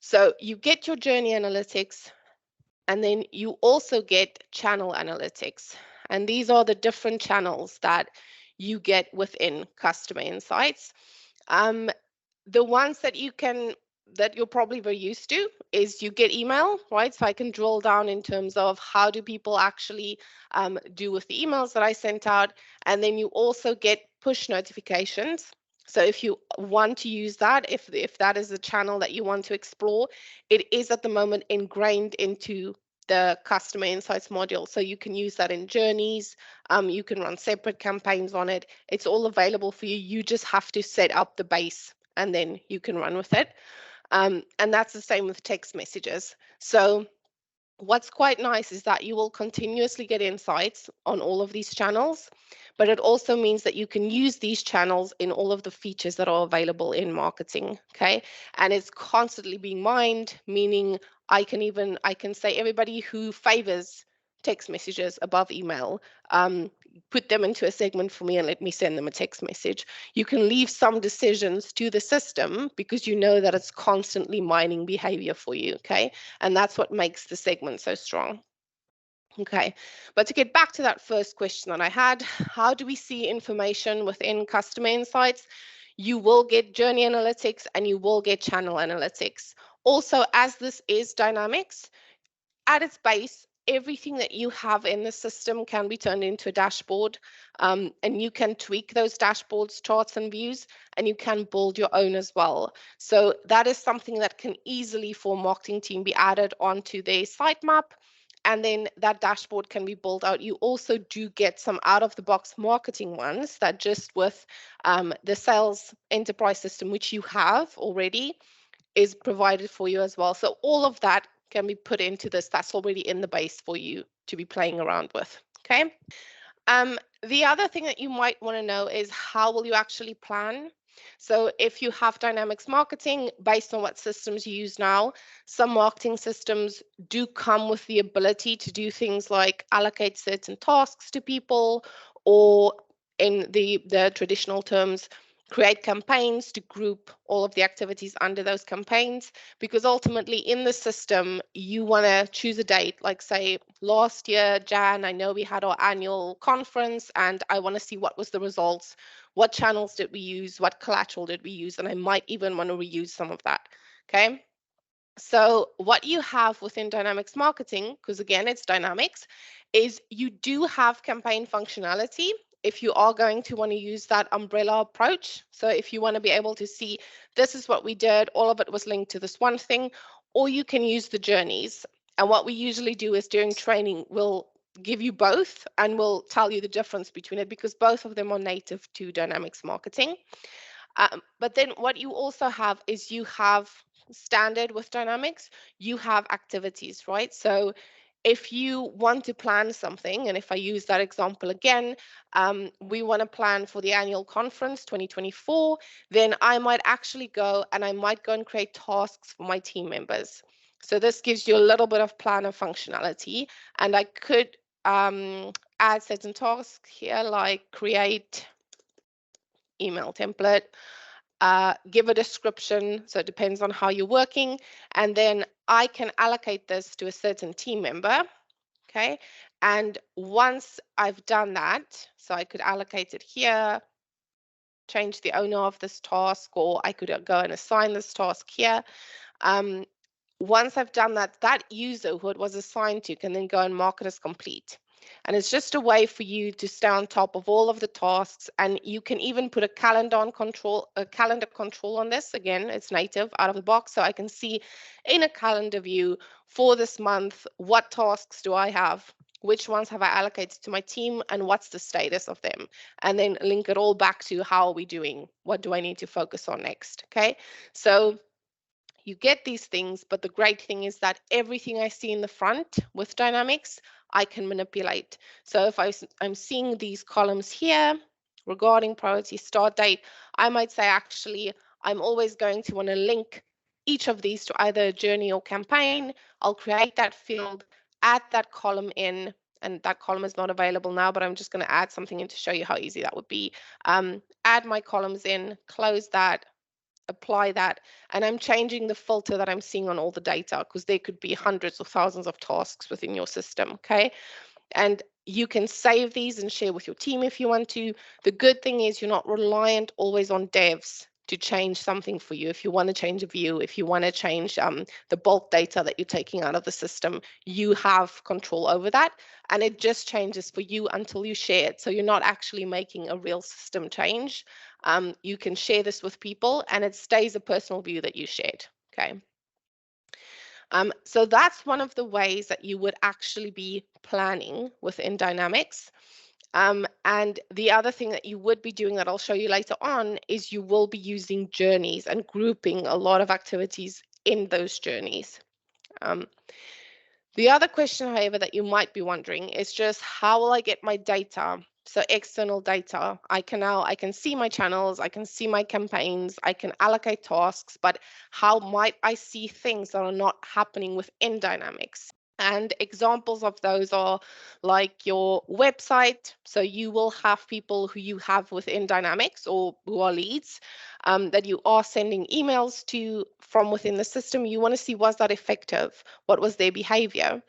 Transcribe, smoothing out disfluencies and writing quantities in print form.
So you get your journey analytics, and then you also get channel analytics. And these are the different channels that you get within Customer Insights. The ones that you're probably very used to is you get email, right? So I can drill down in terms of how do people actually do with the emails that I sent out. And then you also get push notifications. So if you want to use that, if that is a channel that you want to explore, it is at the moment ingrained into the Customer Insights module. So you can use that in journeys. You can run separate campaigns on it. It's all available for you. You just have to set up the base and then you can run with it. And that's the same with text messages. So what's quite nice is that you will continuously get insights on all of these channels, but it also means that you can use these channels in all of the features that are available in marketing, okay? And it's constantly being mined, meaning I can say everybody who favors text messages above email, put them into a segment for me and let me send them a text message. You can leave some decisions to the system because you know that it's constantly mining behavior for you, okay? And that's what makes the segment so strong. Okay, but to get back to that first question that I had, how do we see information within Customer Insights? You will get journey analytics and you will get channel analytics. Also, as this is dynamics, at its base, everything that you have in the system can be turned into a dashboard, and you can tweak those dashboards, charts, and views, and you can build your own as well. So that is something that can easily, for a marketing team, be added onto their sitemap, and then that dashboard can be built out. You also do get some out-of-the-box marketing ones that just with the sales enterprise system, which you have already, is provided for you as well. So all of that can be put into this. That's already in the base for you to be playing around with. Okay. The other thing that you might want to know is how will you actually plan? So if you have Dynamics marketing, based on what systems you use now, some marketing systems do come with the ability to do things like allocate certain tasks to people, or in the traditional terms, create campaigns to group all of the activities under those campaigns, because ultimately in the system you want to choose a date, like say last year Jan, I know we had our annual conference and I want to see what was the results, what channels did we use, what collateral did we use, and I might even want to reuse some of that. Okay, so what you have within Dynamics marketing, because again it's Dynamics, is you do have campaign functionality if you are going to want to use that umbrella approach. So if you want to be able to see this is what we did, all of it was linked to this one thing, or you can use the journeys. And what we usually do is during training, we'll give you both and we'll tell you the difference between it, because both of them are native to Dynamics marketing. But then what you also have is you have standard with Dynamics, you have activities, right? So if you want to plan something, and if I use that example again, we want to plan for the annual conference 2024, then I might actually go and I might go and create tasks for my team members. So this gives you a little bit of planner functionality, and I could add certain tasks here, like create email template, give a description, so it depends on how you're working, and then I can allocate this to a certain team member, okay? And once I've done that, so I could allocate it here, change the owner of this task, or I could go and assign this task here. Once I've done that, that user who it was assigned to can then go and mark it as complete. And it's just a way for you to stay on top of all of the tasks, and you can even put a calendar control on this. Again, it's native out of the box, so I can see in a calendar view for this month, what tasks do I have? Which ones have I allocated to my team, and what's the status of them? And then link it all back to how are we doing? What do I need to focus on next? Okay, so you get these things, but the great thing is that everything I see in the front with Dynamics, I can manipulate. So if I'm seeing these columns here regarding priority start date, I might say, actually, I'm always going to want to link each of these to either a journey or campaign. I'll create that field, add that column in, and that column is not available now, but I'm just going to add something in to show you how easy that would be. Add my columns in, close that, apply that, and I'm changing the filter that I'm seeing on all the data, because there could be hundreds or thousands of tasks within your system, okay? And you can save these and share with your team if you want to. The good thing is you're not reliant always on devs to change something for you. If you want to change a view, if you want to change the bulk data that you're taking out of the system, you have control over that, and it just changes for you until you share it. So you're not actually making a real system change. You can share this with people, and it stays a personal view that you shared, okay? So that's one of the ways that you would actually be planning within Dynamics. And the other thing that you would be doing that I'll show you later on is you will be using journeys and grouping a lot of activities in those journeys. The other question, however, that you might be wondering is just how will I get my data? So external data, I can see my channels, I can see my campaigns, I can allocate tasks, but how might I see things that are not happening within Dynamics? And examples of those are like your website. So you will have people who you have within Dynamics or who are leads that you are sending emails to from within the system. You want to see, was that effective? What was their behavior?